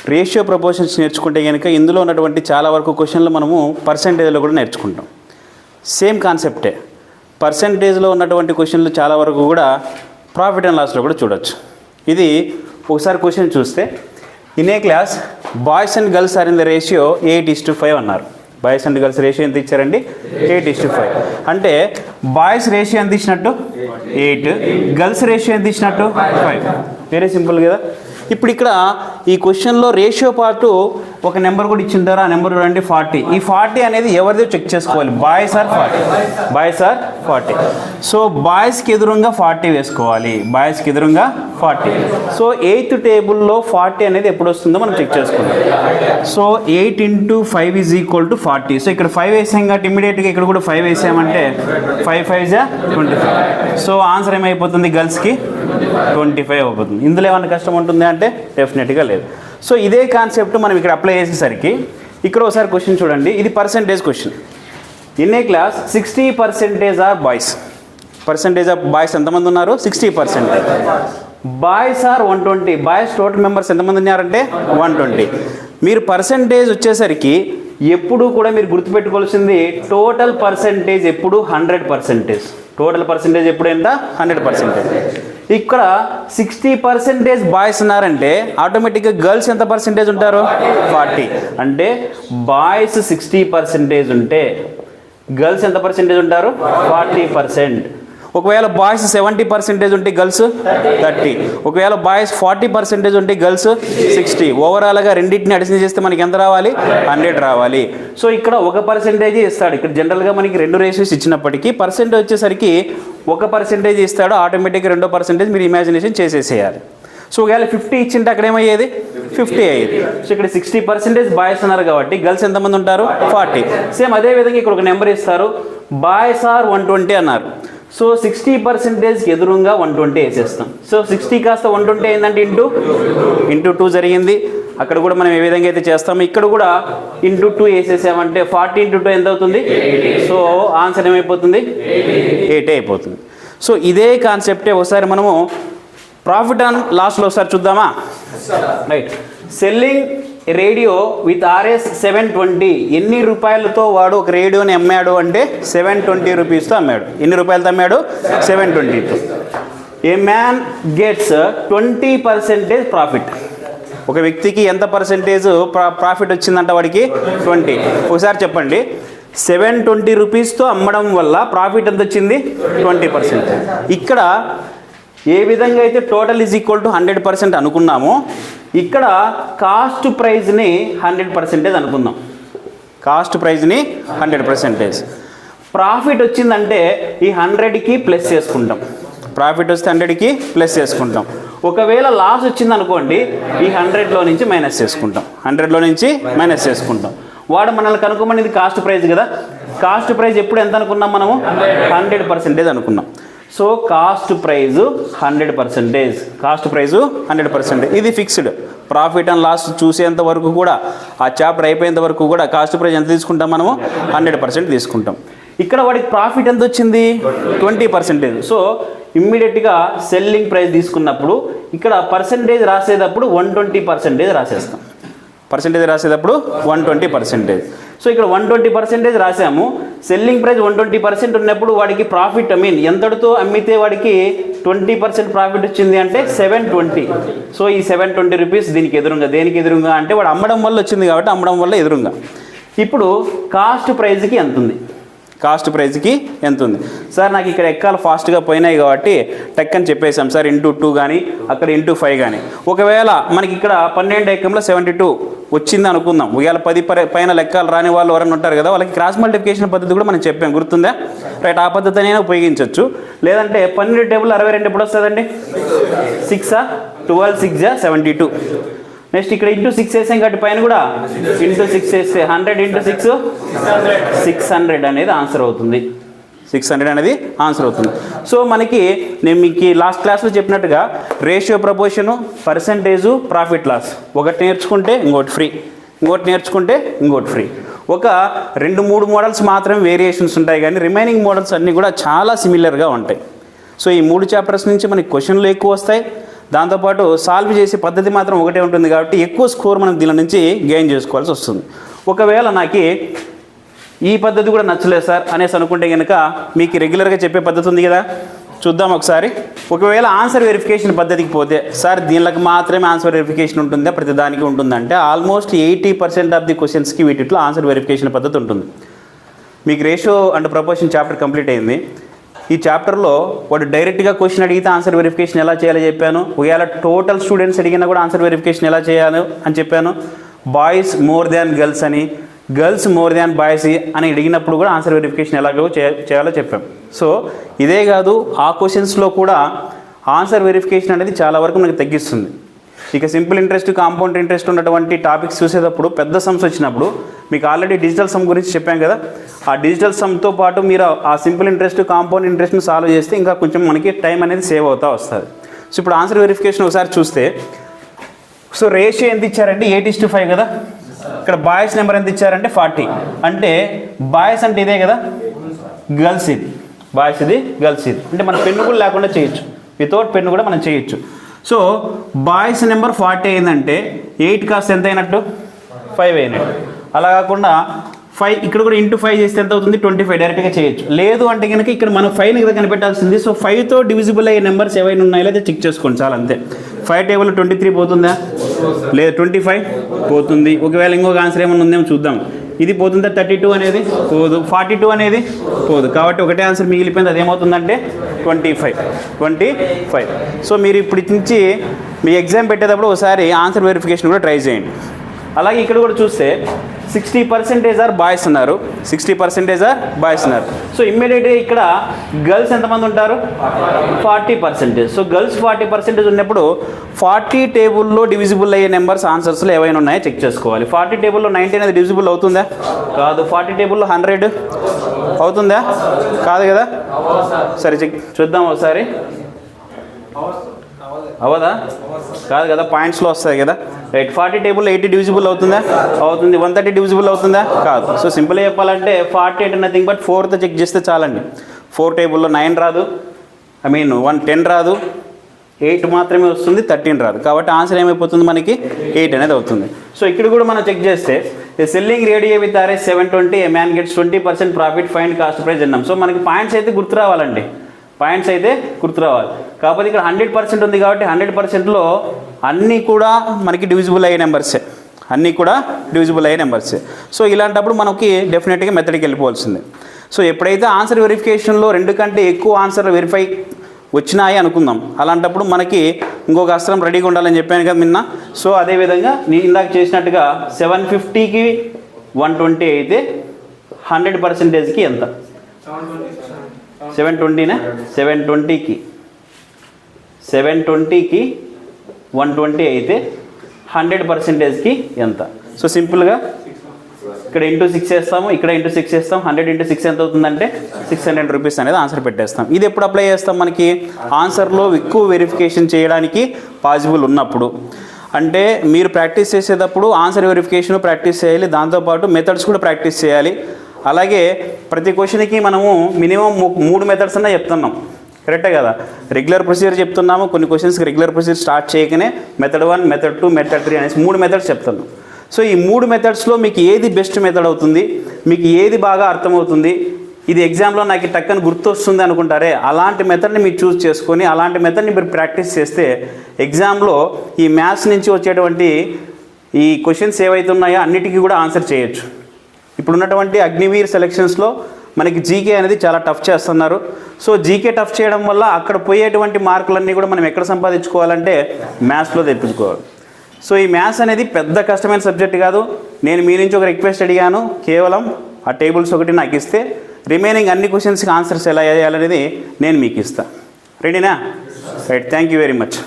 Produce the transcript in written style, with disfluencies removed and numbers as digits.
Ratio proportions నేర్చుకుంటే కనుక ఇందులో ఉన్నటువంటి చాలా వరకు క్వశ్చన్లు మనము పర్సెంటేజ్లో కూడా నేర్చుకుంటాం. సేమ్ కాన్సెప్టే, పర్సెంటేజ్లో ఉన్నటువంటి క్వశ్చన్లు చాలా వరకు కూడా ప్రాఫిట్ అండ్ లాస్లో కూడా చూడొచ్చు. ఇది ఒకసారి క్వశ్చన్ చూస్తే, in a class boys and girls are in the ratio 8:5 అన్నారు. బాయ్స్ అండ్ గర్ల్స్ రేషియో ఎంత ఇచ్చారండి? 8:5. అంటే బాయ్స్ రేషియో ఎంత ఇచ్చినట్టు? 8. గర్ల్స్ రేషియో ఎంత ఇచ్చినట్టు? 5. వెరీ సింపుల్ కదా. ఇప్పుడు ఇక్కడ ఈ క్వశ్చన్లో రేషియో పార్టు ఒక నెంబర్ కూడా ఇచ్చింటారు. ఆ నెంబర్ చూడండి 40. ఈ 40 అనేది ఎవరిదో చెక్ చేసుకోవాలి. Boys are 40. సో బాయ్స్కి ఎదురుగా 40 వేసుకోవాలి. బాయ్స్కి ఎదురుగా 40. సో 8th టేబుల్లో 40 అనేది ఎప్పుడు వస్తుందో మనం చెక్ చేసుకుంటాం. సో 8 × 5 = 40. సో ఇక్కడ 5 వేసాం కాబట్టి ఇమ్మీడియట్గా ఇక్కడ కూడా 5 వేసామంటే 5 5 = 25. సో ఆన్సర్ ఏమైపోతుంది? గర్ల్స్కి 25 అయిపోతుంది. ఇందులో ఏమన్నా కష్టం ఉంటుంది అంటే డెఫినెట్గా లేదు. సో ఇదే కాన్సెప్ట్ మనం ఇక్కడ అప్లై చేసేసరికి ఇక్కడ ఒకసారి క్వశ్చన్ చూడండి. ఇది percentage question. In a class 60% are boys. Percentage of boys ఎంతమంది ఉన్నారు? 60%. Boys are 120. Boys total members ఎంతమంది ఉన్నారంటే 120. మీరు పర్సెంటేజ్ వచ్చేసరికి ఎప్పుడు కూడా మీరు గుర్తుపెట్టుకోవాల్సింది టోటల్ పర్సెంటేజ్ ఎప్పుడు 100%. టోటల్ పర్సెంటేజ్ ఎప్పుడు ఎంత? 100%. ఇక్కడ 60% బాయ్స్ ఉన్నారంటే ఆటోమేటిక్గా గర్ల్స్ ఎంత పర్సెంటేజ్ ఉంటారు? 40. అంటే బాయ్స్ 60% ఉంటే గర్ల్స్ ఎంత పర్సెంటేజ్ ఉంటారు? 40%. ఒకవేళ బాయ్స్ 70% ఉంటే గర్ల్స్ 30. ఒకవేళ బాయ్స్ 40% ఉంటే గర్ల్స్ 60. ఓవరాల్గా రెండింటిని అడిషన్ చేస్తే మనకి ఎంత రావాలి? 100 రావాలి. సో ఇక్కడ 1% ఇస్తాడు. ఇక్కడ జనరల్గా మనకి 2 రేషియోస్ ఇచ్చినప్పటికీ పర్సెంటేజ్ వచ్చేసరికి 1% ఇస్తాడు. ఆటోమేటిక్గా 2% మీరు ఇమాజినేషన్ చేసేసేయాలి. సో ఒకవేళ 50 ఇచ్చింటే అక్కడ ఏమయ్యేది? 50 అయ్యేది. సో ఇక్కడ 60% బాయ్స్ ఉన్నారు కాబట్టి గర్ల్స్ ఎంతమంది ఉంటారు? 40. సేమ్ అదేవిధంగా ఇక్కడ ఒక నెంబర్ ఇస్తారు. బాయ్స్ ఆర్ 120 అన్నారు. సో 60%కి ఎదురుగా 120 వేసేస్తాం. సో 60 కాస్త 120 అయిందంటే ఇంటూ 2 జరిగింది. అక్కడ కూడా మనం ఏ విధంగా అయితే చేస్తామో ఇక్కడ కూడా ఇంటూ 2 వేసేసామంటే 40 × 2 ఎంత అవుతుంది? సో ఆన్సర్ ఏమైపోతుంది? 8 అయిపోతుంది. సో ఇదే కాన్సెప్టే ఒకసారి మనము ప్రాఫిట్ అండ్ లాస్లో ఒకసారి చూద్దామా? Right. Selling radio with RS 720. ఎన్ని రూపాయలతో వాడు ఒక రేడియోని అమ్మాడు అంటే 720 రూపీస్తో అమ్మాడు. ఎన్ని రూపాయలతో అమ్మాడు? 720తో. A man gets 20% profit. ఒక వ్యక్తికి ఎంత పర్సెంటేజ్ ప్రాఫిట్ వచ్చిందంట? వాడికి 20. ఒకసారి చెప్పండి, 720 రూపీస్తో అమ్మడం వల్ల ప్రాఫిట్ ఎంత వచ్చింది? 20%. ఇక్కడ ఏ విధంగా అయితే టోటల్ = 100% అనుకున్నామో ఇక్కడ కాస్ట్ ప్రైజ్ని 100% అనుకుందాం. కాస్ట్ ప్రైజ్ని 100%. ప్రాఫిట్ వచ్చిందంటే ఈ 100కి ప్లస్ చేసుకుంటాం. ప్రాఫిట్ వస్తే 100కి ప్లస్ చేసుకుంటాం. ఒకవేళ లాస్ వచ్చింది అనుకోండి ఈ 100లో నుంచి మైనస్ చేసుకుంటాం. 100లో నుంచి మైనస్ చేసుకుంటాం. వాడు మనల్ని కనుక్కోమని కాస్ట్ ప్రైజ్ కదా. కాస్ట్ ప్రైజ్ ఎప్పుడు ఎంత అనుకున్నాం మనము? 100% అనుకున్నాం. So cost price 100%. Cost price 100%. ఇది ఫిక్స్డ్. ప్రాఫిట్ అండ్ లాస్ చూసేంత వరకు కూడా, ఆ చాప్టర్ అయిపోయేంత వరకు కూడా కాస్ట్ ప్రైజ్ ఎంత తీసుకుంటాం మనము? 100% తీసుకుంటాం. ఇక్కడ వాడికి ప్రాఫిట్ ఎంత వచ్చింది? 20%. సో ఇమ్మీడియట్గా సెల్లింగ్ ప్రైస్ తీసుకున్నప్పుడు ఇక్కడ పర్సెంటేజ్ రాసేటప్పుడు 120% రాసేస్తాం. పర్సెంటేజ్ రాసేటప్పుడు 120%. సో ఇక్కడ 120% రాసాము. సెల్లింగ్ ప్రైస్ 120% ఉన్నప్పుడు వాడికి ప్రాఫిట్ ఎంతటితో అమ్మితే వాడికి 20% ప్రాఫిట్ వచ్చింది అంటే 720. సో ఈ 720 రూపీస్ దీనికి ఎదురుగా. దేనికి ఎదురుగా అంటే వాడు అమ్మడం వల్ల వచ్చింది కాబట్టి అమ్మడం వల్ల ఎదురుగా. ఇప్పుడు కాస్ట్ ప్రైజ్కి ఎంత ఉంది? కాస్ట్ ప్రైజ్కి ఎంత ఉంది? సార్ నాకు ఇక్కడ ఎక్కాలు ఫాస్ట్గా పోయినాయి కాబట్టి టెక్ అని చెప్పేసాం సార్. ఇంటూ 2 కానీ అక్కడ ఇంటూ 5 కానీ. ఒకవేళ మనకి ఇక్కడ 12 ఎక్కంలో 72 వచ్చింది అనుకుందాం. ఒకవేళ 10 పైన లెక్కలు రాని వాళ్ళు ఎవరైనా ఉంటారు కదా, వాళ్ళకి క్రాస్ మల్టిప్లికేషన్ పద్ధతి కూడా మనం చెప్పాం, గుర్తుందా? రైట్. ఆ పద్ధతి అయినా ఉపయోగించవచ్చు. లేదంటే 12 టేబుల్ 62 ఎప్పుడు వస్తుందండి? 6 12 6 72. నెక్స్ట్ ఇక్కడ ఇంటూ 6 వేసాం కాబట్టి పైన కూడా ఇంటూ 6 వేస్తే 100 × 6 600 అనేది ఆన్సర్ అవుతుంది. 600 అనేది ఆన్సర్ అవుతుంది. సో మనకి నేను మీకు లాస్ట్ క్లాస్లో చెప్పినట్టుగా ratio proportion, percentage, profit loss ఒకటి నేర్చుకుంటే ఇంకోటి ఫ్రీ, ఇంకోటి నేర్చుకుంటే ఇంకోటి ఫ్రీ. ఒక 2-3 మోడల్స్ మాత్రమే వేరియేషన్స్ ఉంటాయి కానీ రిమైనింగ్ మోడల్స్ అన్నీ కూడా చాలా సిమిలర్గా ఉంటాయి. సో ఈ 3 చాప్టర్స్ నుంచి మనకి క్వశ్చన్లు ఎక్కువ వస్తాయి, దాంతోపాటు సాల్వ్ చేసే పద్ధతి మాత్రం ఒకటే ఉంటుంది కాబట్టి ఎక్కువ స్కోర్ మనం దీని నుంచి గెయిన్ చేసుకోవాల్సి వస్తుంది. ఒకవేళ నాకు ఈ పద్ధతి కూడా నచ్చలేదు సార్ అనేసి అనుకుంటే కనుక మీకు రెగ్యులర్గా చెప్పే పద్ధతి ఉంది కదా, చూద్దాం ఒకసారి. ఒకవేళ ఆన్సర్ వెరిఫికేషన్ పద్ధతికి పోతే సార్ దీనికి మాత్రమే ఆన్సర్ వెరిఫికేషన్ ఉంటుందా, ప్రతి దానికి ఉంటుందంటే ఆల్మోస్ట్ 80% ఆఫ్ ది క్వశ్చన్స్కి వీటిలో ఆన్సర్ వెరిఫికేషన్ పద్ధతి ఉంటుంది. మీకు ratio and proportion chapter complete అయింది. ఈ చాప్టర్లో వాడు డైరెక్ట్గా క్వశ్చన్ అడిగితే ఆన్సర్ వెరిఫికేషన్ ఎలా చేయాలో చెప్పాను. ఒకవేళ టోటల్ స్టూడెంట్స్ అడిగినా కూడా ఆన్సర్ వెరిఫికేషన్ ఎలా చేయాలో అని చెప్పాను. బాయ్స్ మోర్ దాన్ గర్ల్స్ అని, గర్ల్స్ మోర్ దాన్ బాయ్స్ అని అడిగినప్పుడు కూడా ఆన్సర్ వెరిఫికేషన్ ఎలాగో చేయాలో చెప్పాం. సో ఇదే కాదు, ఆ క్వశ్చన్స్లో కూడా ఆన్సర్ వెరిఫికేషన్ అనేది చాలా వరకు మనకి తగ్గిస్తుంది. ఇక సింపుల్ ఇంట్రెస్ట్, కాంపౌండ్ ఇంట్రెస్ట్ ఉన్నటువంటి టాపిక్స్ చూసేటప్పుడు పెద్ద సమ్స్ వచ్చినప్పుడు మీకు ఆల్రెడీ డిజిటల్ సమ్ గురించి చెప్పాం కదా, ఆ డిజిటల్ సమ్తో పాటు మీరు ఆ సింపుల్ ఇంట్రెస్ట్, కాంపౌండ్ ఇంట్రెస్ట్ని సాల్వ్ చేస్తే ఇంకా కొంచెం మనకి టైం అనేది సేవ్ అవుతూ వస్తుంది. సో ఇప్పుడు ఆన్సర్ వెరిఫికేషన్ ఒకసారి చూస్తే, సో రేషియో ఎంత ఇచ్చారంటే 8:5 కదా. ఇక్కడ బాయ్స్ నెంబర్ ఎంత ఇచ్చారంటే 40. అంటే బాయ్స్ అంటే ఇదే కదా, గర్ల్స్ ఇది, బాయ్స్ ఇది, గర్ల్స్ ఇది. అంటే మన పెన్ను కూడా లేకుండా చేయొచ్చు, వితౌట్ పెన్ను కూడా మనం చేయొచ్చు. సో బాయ్స్ నెంబర్ 40 అయిందంటే 8 కాస్ట్ ఎంత అయినట్టు 5 అయినట్టు. అలా కాకుండా 5 ఇక్కడ కూడా ఇంటూ 5 చేస్తే ఎంత అవుతుంది 25 డైరెక్ట్గా చేయొచ్చు. లేదు అంటే కనుక ఇక్కడ మనం 5ని కదా కనిపెట్టాల్సింది. సో 5తో డివిజిబుల్ అయ్యే నెంబర్స్ ఏవైనా ఉన్నాయో లేదా చెక్ చేసుకోండి, చాలా అంతే. 5 టేబుల్ 23 పోతుందా, లేదు 25 పోతుంది. ఒకవేళ ఇంకొక ఆన్సర్ ఏమైనా ఉందేమో చూద్దాం. ఇది పోతుందా 32 అనేది పోదు, 42 అనేది పోదు. కాబట్టి ఒకటే ఆన్సర్ మిగిలిపోయింది, అదేమవుతుందంటే 25. సో మీరు ఇప్పుడు నుంచి మీ ఎగ్జామ్ పెట్టేటప్పుడు ఒకసారి ఆన్సర్ వెరిఫికేషన్ కూడా ట్రై చేయండి. అలాగే ఇక్కడ కూడా చూస్తే 60% ఆర్ బాయ్స్ ఉన్నారు, 60% ఆర్ బాయ్స్ ఉన్నారు. సో ఇమ్మీడియట్గా ఇక్కడ గర్ల్స్ ఎంతమంది ఉంటారు 40%. సో గర్ల్స్ 40% ఉన్నప్పుడు 40 టేబుల్లో డివిజిబుల్ అయ్యే నెంబర్స్ ఆన్సర్స్లో ఏవైనా ఉన్నాయో చెక్ చేసుకోవాలి. 40 టేబుల్లో 90 అనేది డివిజిబుల్ అవుతుందా, కాదు. 40 టేబుల్లో 100 అవుతుందా, కాదు కదా. సరే చెక్ చూద్దాం ఒకసారి. అవదా, కాదు కదా, పాయింట్స్లో వస్తాయి కదా. రైట్, 40 టేబుల్లో 80 డివిజిబుల్ అవుతుందా, అవుతుంది. 130 డివిజిబుల్ అవుతుందా, కాదు. సో సింపుల్గా చెప్పాలంటే 40 అంటే నథింగ్ బట్ 4తో చెక్ చేస్తే చాలండి. 4 టేబుల్లో 9 రాదు, 10 రాదు, 8 మాత్రమే వస్తుంది, 13 రాదు. కాబట్టి ఆన్సర్ ఏమైపోతుంది మనకి 8 అనేది అవుతుంది. సో ఇక్కడ కూడా మనం చెక్ చేస్తే selling radio with RS 720, A man gets 20% profit, find cost price అన్నాం. సో మనకి పాయింట్స్ అయితే గుర్తు రావాలండి, పాయింట్స్ అయితే గుర్తు రావాలి. కాకపోతే ఇక్కడ 100% ఉంది కాబట్టి 100%లో అన్నీ కూడా మనకి డివిజిబుల్ అయ్యే నెంబర్సే, అన్నీ కూడా డివిజిబుల్ అయ్యే నెంబర్సే. సో ఇలాంటప్పుడు మనకి డెఫినెట్గా మెథడ్కి వెళ్ళిపోవాల్సిందే. సో ఎప్పుడైతే ఆన్సర్ వెరిఫికేషన్లో 2 కంటే ఎక్కువ ఆన్సర్లు వెరిఫై వచ్చినాయి అనుకుందాం, అలాంటప్పుడు మనకి ఇంకొక అస్త్రం రెడీగా ఉండాలని చెప్పాను కదా నిన్న. సో అదేవిధంగా నేను ఇందాక చేసినట్టుగా 750కి 120 అయితే 100%కి ఎంత, 720నా, 720కి 120 అయితే 100%కి ఎంత. సో సింపుల్గా ఇక్కడ ఇంటూ 6 చేస్తాము, ఇక్కడ ఇంటూ 6 చేస్తాం. 100 × 6 ఎంత అవుతుందంటే 600 రూపీస్ అనేది ఆన్సర్ పెట్టేస్తాం. ఇది ఎప్పుడు అప్లై చేస్తాం, మనకి ఆన్సర్లో ఎక్కువ వెరిఫికేషన్ చేయడానికి పాసిబుల్ ఉన్నప్పుడు. అంటే మీరు ప్రాక్టీస్ చేసేటప్పుడు ఆన్సర్ వెరిఫికేషన్ ప్రాక్టీస్ చేయాలి, దాంతోపాటు మెథడ్స్ కూడా ప్రాక్టీస్ చేయాలి. అలాగే ప్రతి క్వశ్చన్కి మనము మినిమం 3 మెథడ్స్ అన్నా చెప్తున్నాం, కరెక్టే కదా. రెగ్యులర్ ప్రొసీజర్ చెప్తున్నాము, కొన్ని క్వశ్చన్స్కి రెగ్యులర్ ప్రొసీజర్ స్టార్ట్ చేయకనే మెథడ్ 1, మెథడ్ 2, మెథడ్ 3 అనేసి 3 మెథడ్స్ చెప్తున్నాం. సో ఈ 3 మెథడ్స్లో మీకు ఏది బెస్ట్ మెథడ్ అవుతుంది, మీకు ఏది బాగా అర్థమవుతుంది, ఇది ఎగ్జామ్లో నాకు టక్కని గుర్తొస్తుంది అనుకుంటారే, అలాంటి మెథడ్ని మీరు చూస్ చేసుకొని అలాంటి మెథడ్ని మీరు ప్రాక్టీస్ చేస్తే ఎగ్జామ్లో ఈ మ్యాథ్స్ నుంచి వచ్చేటువంటి ఈ క్వశ్చన్స్ ఏవైతే ఉన్నాయో అన్నిటికీ కూడా ఆన్సర్ చేయొచ్చు. ఇప్పుడున్నటువంటి అగ్నివీర్ సెలెక్షన్స్లో మనకి జీకే అనేది చాలా టఫ్ చేస్తున్నారు. సో జీకే టఫ్ చేయడం వల్ల అక్కడ పోయేటువంటి మార్కులన్నీ కూడా మనం ఎక్కడ సంపాదించుకోవాలంటే మ్యాథ్స్లో తెప్పించుకోవాలి. సో ఈ మ్యాథ్స్ అనేది పెద్ద కష్టమైన సబ్జెక్ట్ కాదు. నేను మీ నుంచి ఒక రిక్వెస్ట్ అడిగాను, కేవలం ఆ టేబుల్స్ ఒకటి నాకు ఇస్తే రిమైనింగ్ అన్ని క్వశ్చన్స్కి ఆన్సర్స్ ఎలా చేయాలనేది నేను మీకు ఇస్తాను. రెడీనా? Right, thank you very much.